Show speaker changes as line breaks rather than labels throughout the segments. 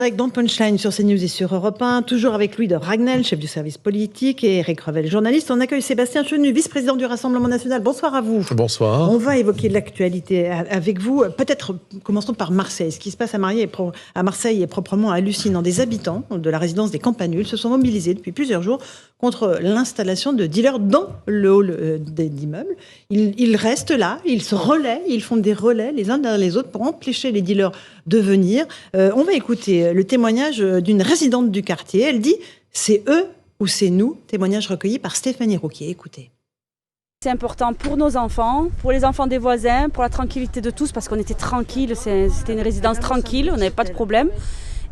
Avec dans Punchline sur CNews et sur Europe 1, toujours avec Louis de Ragnel, chef du service politique, et Éric Revel, journaliste. On accueille Sébastien Chenu, vice-président du Rassemblement national. Bonsoir à vous.
Bonsoir.
On va évoquer l'actualité avec vous. Peut-être commençons par Marseille. Ce qui se passe à Marseille est proprement hallucinant. Des habitants de la résidence des Campanules se sont mobilisés depuis plusieurs jours contre l'installation de dealers dans le hall d'immeubles. Ils restent là, ils se relaient, ils font des relais les uns derrière les autres pour empêcher les dealers de venir. On va écouter le témoignage d'une résidente du quartier. Elle dit « c'est eux ou c'est nous ». Témoignage recueilli par Stéphanie Rouquier. Écoutez.
C'est important pour nos enfants, pour les enfants des voisins, pour la tranquillité de tous, parce qu'on était tranquille, c'était une résidence tranquille, on n'avait pas de problème.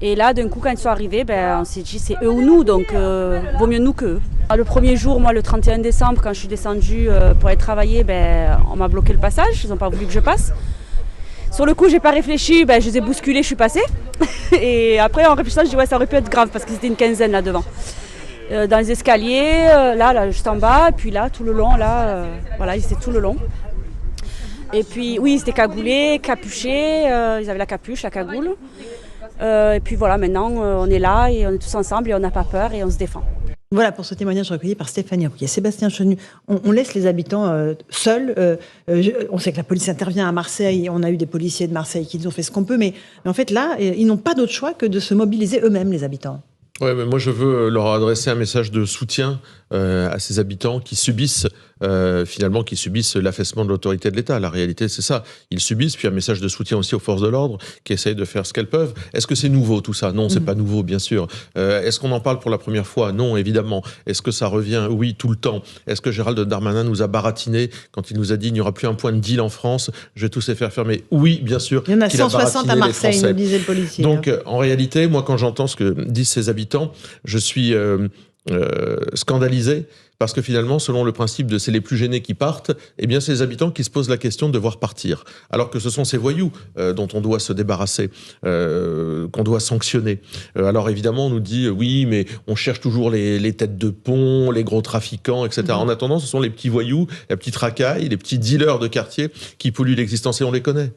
Et là, d'un coup, quand ils sont arrivés, on s'est dit c'est eux ou nous, donc vaut mieux nous qu'eux. Le premier jour, moi, le 31 décembre, quand je suis descendue pour aller travailler, on m'a bloqué le passage, ils n'ont pas voulu que je passe. Sur le coup, j'ai pas réfléchi, je les ai bousculés, je suis passée. Et après, en réfléchissant, je dis ouais, ça aurait pu être grave parce que c'était une quinzaine là devant. Dans les escaliers, là, juste en bas, et puis là, tout le long, voilà, ils étaient tout le long. Et puis, oui, ils étaient cagoulés, capuchés, ils avaient la capuche, la cagoule. Et puis voilà, maintenant, on est là et on est tous ensemble et on n'a pas peur et on se défend.
Voilà pour ce témoignage recueilli par Stéphanie Rouquier. Sébastien Chenu, on laisse les habitants seuls. On sait que la police intervient à Marseille. On a eu des policiers de Marseille qui nous ont fait ce qu'on peut. Mais en fait, là, ils n'ont pas d'autre choix que de se mobiliser eux-mêmes, les habitants.
Ouais, mais moi je veux leur adresser un message de soutien à ces habitants qui subissent l'affaissement de l'autorité de l'État. La réalité, c'est ça. Ils subissent, puis un message de soutien aussi aux forces de l'ordre qui essayent de faire ce qu'elles peuvent. Est-ce que c'est nouveau tout ça ? Non, c'est pas nouveau, bien sûr. Est-ce qu'on en parle pour la première fois ? Non, évidemment. Est-ce que ça revient ? Oui, tout le temps. Est-ce que Gérald Darmanin nous a baratiné quand il nous a dit il n'y aura plus un point de deal en France, je vais tous les faire fermer ? Oui, bien sûr.
Il y en a 160 à Marseille, nous disait le policier.
Donc, en réalité, moi, quand j'entends ce que disent ces habitants, je suis scandalisé. Parce que finalement, selon le principe de c'est les plus gênés qui partent, eh bien c'est les habitants qui se posent la question de devoir partir. Alors que ce sont ces voyous dont on doit se débarrasser, qu'on doit sanctionner. Alors évidemment, on nous dit oui, mais on cherche toujours les têtes de pont, les gros trafiquants, etc. En attendant, ce sont les petits voyous, les petites racailles, les petits dealers de quartier qui polluent l'existence et on les connaît.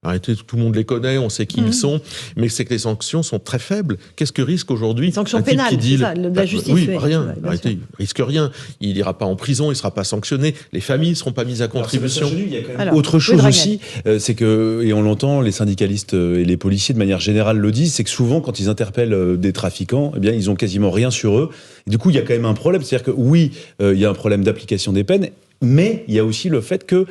Arrêtez, tout le monde les connaît, on sait qui ils sont, mais c'est que les sanctions sont très faibles. Qu'est-ce que risque aujourd'hui
sanctions pénales, c'est ça, de la justice.
Oui, rien. Arrêtez, il risque rien. Il n'ira pas en prison, il ne sera pas sanctionné. Les familles ne seront pas mises à contribution.
Il y a quand même autre chose aussi, c'est que, et on l'entend, les syndicalistes et les policiers de manière générale le disent, c'est que souvent quand ils interpellent des trafiquants, eh bien ils ont quasiment rien sur eux. Et du coup, il y a quand même un problème, c'est-à-dire que oui, il y a un problème d'application des peines. Mais il y a aussi le fait que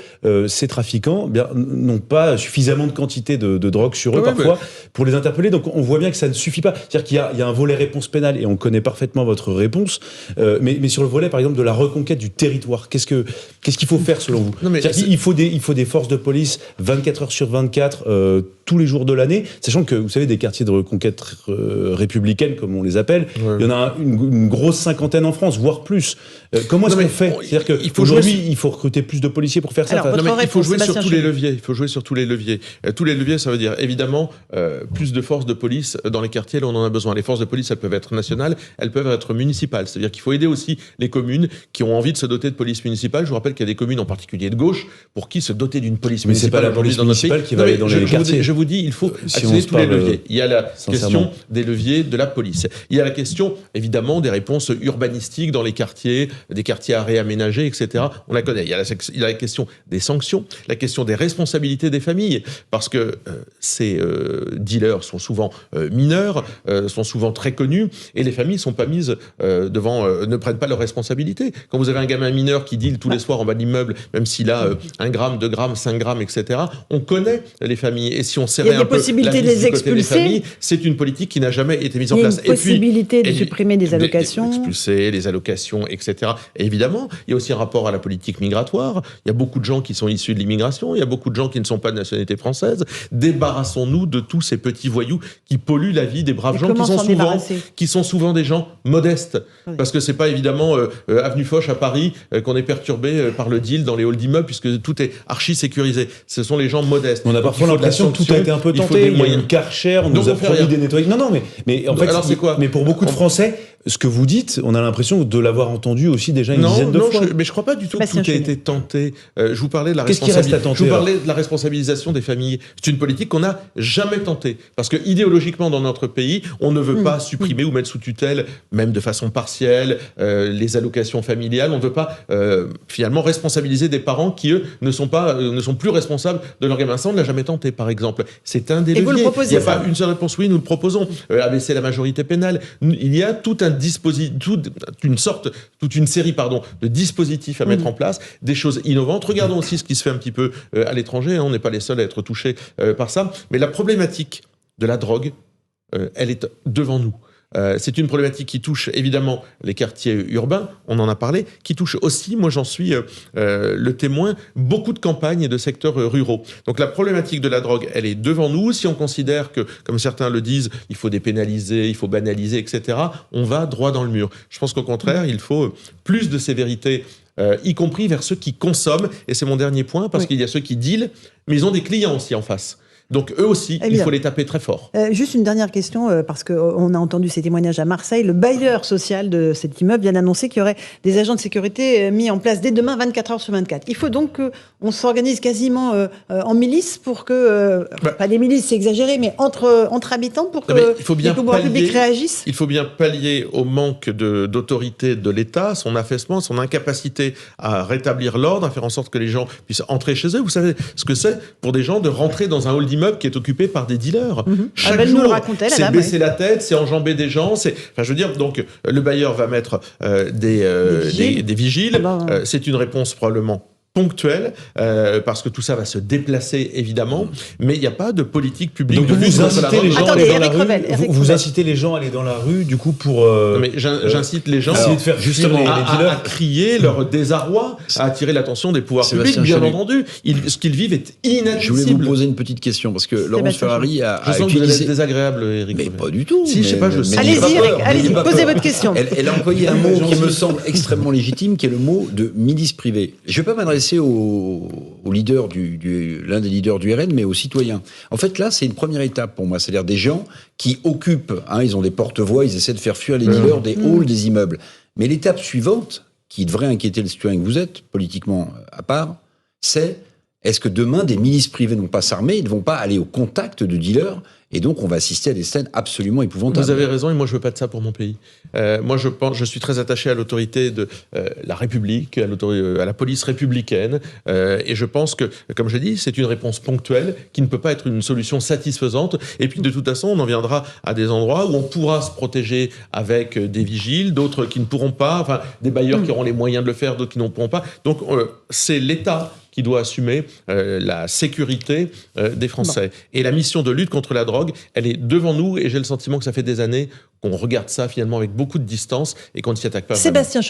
ces trafiquants n'ont pas suffisamment de quantité de drogue sur eux parfois pour les interpeller. Donc on voit bien que ça ne suffit pas. C'est-à-dire qu'il y a un volet réponse pénale et on connaît parfaitement votre réponse. Mais sur le volet, par exemple, de la reconquête du territoire, qu'est-ce qu'il faut faire selon vous ? Il faut des forces de police 24 heures sur 24 tous les jours de l'année, sachant que vous savez des quartiers de reconquête républicaine comme on les appelle, il y en a une grosse cinquantaine en France, voire plus. Comment est-ce qu'on fait ? C'est-à-dire qu'aujourd'hui, il faut recruter plus de policiers pour faire ça.
Il faut jouer sur tous les leviers. Il faut jouer sur tous les leviers. Tous les leviers, ça veut dire évidemment plus de forces de police dans les quartiers. Là, on en a besoin. Les forces de police, elles peuvent être nationales, elles peuvent être municipales. C'est-à-dire qu'il faut aider aussi les communes qui ont envie de se doter de police municipale. Je vous rappelle qu'il y a des communes, en particulier de gauche, pour qui se doter d'une police municipale.
Mais c'est pas la police municipale qui va aller dans les quartiers.
Je vous dis, il faut actionner tous les leviers. Il y a la question des leviers de la police. Il y a la question, évidemment, des réponses urbanistiques dans les quartiers, des quartiers à réaménager, etc. On la connaît. Il y a la question des sanctions, la question des responsabilités des familles, parce que ces dealers sont souvent mineurs, sont souvent très connus, et les familles ne sont pas mises ne prennent pas leurs responsabilités. Quand vous avez un gamin mineur qui deal tous les soirs en bas de l'immeuble, même s'il a 1 gramme, 2 grammes, 5 grammes, etc., on connaît les familles. Et si on serrait un peu la vis du côté des familles, c'est une politique qui n'a jamais été mise en place.
Il y a une possibilité de supprimer des allocations.
Expulser les allocations, etc. Et évidemment, il y a aussi un rapport à la politique migratoire. Il y a beaucoup de gens qui sont issus de l'immigration. Il y a beaucoup de gens qui ne sont pas de nationalité française. Débarrassons-nous de tous ces petits voyous qui polluent la vie des braves gens qui sont souvent des gens modestes. Oui. Parce que c'est pas évidemment avenue Foch à Paris qu'on est perturbé par le deal dans les halls d'immeubles puisque tout est archi sécurisé. Ce sont les gens modestes.
On a parfois l'impression que tout a été un peu tenté. Il y a eu Karcher, on nous a promis des nettoyages. Non, mais en fait,
alors c'est quoi ?
Mais pour beaucoup de Français, ce que vous dites, on a l'impression de l'avoir entendu aussi déjà une dizaine de fois.
Mais je crois pas du tout que tout a été tenté. Je vous parlais de la responsabilisation des familles. C'est une politique qu'on n'a jamais tentée. Parce que idéologiquement, dans notre pays, on ne veut pas supprimer ou mettre sous tutelle, même de façon partielle, les allocations familiales. On ne veut pas, finalement, responsabiliser des parents qui, eux, ne sont plus responsables de leur gamin. Ça, on ne l'a jamais tenté, par exemple. C'est un des leviers.
Vous le proposez,
il n'y a pas une seule réponse. Oui, nous le proposons. Abaisser la majorité pénale. Il y a tout un dispositif, toute une série de dispositifs à mettre en place, des choses innovantes. Regardons aussi ce qui se fait un petit peu à l'étranger. On n'est pas les seuls à être touchés par ça. Mais la problématique de la drogue, elle est devant nous. C'est une problématique qui touche évidemment les quartiers urbains, on en a parlé, qui touche aussi, moi j'en suis le témoin, beaucoup de campagnes et de secteurs ruraux. Donc la problématique de la drogue, elle est devant nous. Si on considère que, comme certains le disent, il faut dépénaliser, il faut banaliser, etc., on va droit dans le mur. Je pense qu'au contraire, il faut plus de sévérité, y compris vers ceux qui consomment. Et c'est mon dernier point, parce qu'il y a ceux qui dealent, mais ils ont des clients aussi en face. Donc eux aussi, il faut les taper très fort.
Juste une dernière question, parce qu'on a entendu ces témoignages à Marseille. Le bailleur social de cet immeuble vient d'annoncer qu'il y aurait des agents de sécurité mis en place dès demain, 24 heures sur 24. Il faut donc qu'on s'organise quasiment en milice pour que... pas des milices, c'est exagéré, mais entre habitants pour que les pouvoirs publics réagissent.
Il faut bien pallier au manque d'autorité de l'État, son affaissement, son incapacité à rétablir l'ordre, à faire en sorte que les gens puissent entrer chez eux. Vous savez ce que c'est pour des gens de rentrer dans un hall d'immeuble qui est occupé par des dealers. Chaque jour, c'est baisser la tête, c'est enjamber des gens. Donc le bailleur va mettre des vigiles. C'est une réponse probablement ponctuelle, parce que tout ça va se déplacer évidemment, mais il n'y a pas de politique publique.
Donc vous incitez les gens à aller dans la rue. Vous incitez les gens à aller dans la rue, du coup, pour.
Mais j'incite les gens
de faire justement
à crier leur désarroi, à attirer l'attention des pouvoirs publics. Bien entendu, ce qu'ils vivent est inadmissible.
Je voulais vous poser une petite question parce que Laurence Ferrari a
je sens que vous êtes désagréable, Éric.
Mais pas du tout.
Si, je sais pas.
Allez-y, Éric, allez-y, posez votre question.
Elle a employé un mot qui me semble extrêmement légitime, qui est le mot de milice privée. Je ne vais pas m'adresser au leader l'un des leaders du RN, mais aux citoyens. En fait, là, c'est une première étape pour moi. C'est-à-dire des gens qui occupent, ils ont des porte-voix, ils essaient de faire fuir les dealers des halls des immeubles. Mais l'étape suivante, qui devrait inquiéter le citoyen que vous êtes, politiquement à part, c'est est-ce que demain, des milices privées ne vont pas s'armer, ils ne vont pas aller au contact de dealers, et donc on va assister à des scènes absolument épouvantables.
Vous avez raison, et moi je veux pas de ça pour mon pays. Moi je suis très attaché à l'autorité de la République, à la police républicaine, et je pense que, comme je l'ai dit, c'est une réponse ponctuelle qui ne peut pas être une solution satisfaisante. Et puis de toute façon, on en viendra à des endroits où on pourra se protéger avec des vigiles, d'autres qui ne pourront pas, des bailleurs qui auront les moyens de le faire, d'autres qui n'en pourront pas. Donc c'est l'État qui doit assumer la sécurité des Français. Et la mission de lutte contre la drogue, elle est devant nous, et j'ai le sentiment que ça fait des années qu'on regarde ça finalement avec beaucoup de distance et qu'on ne s'y attaque pas vraiment.
Sébastien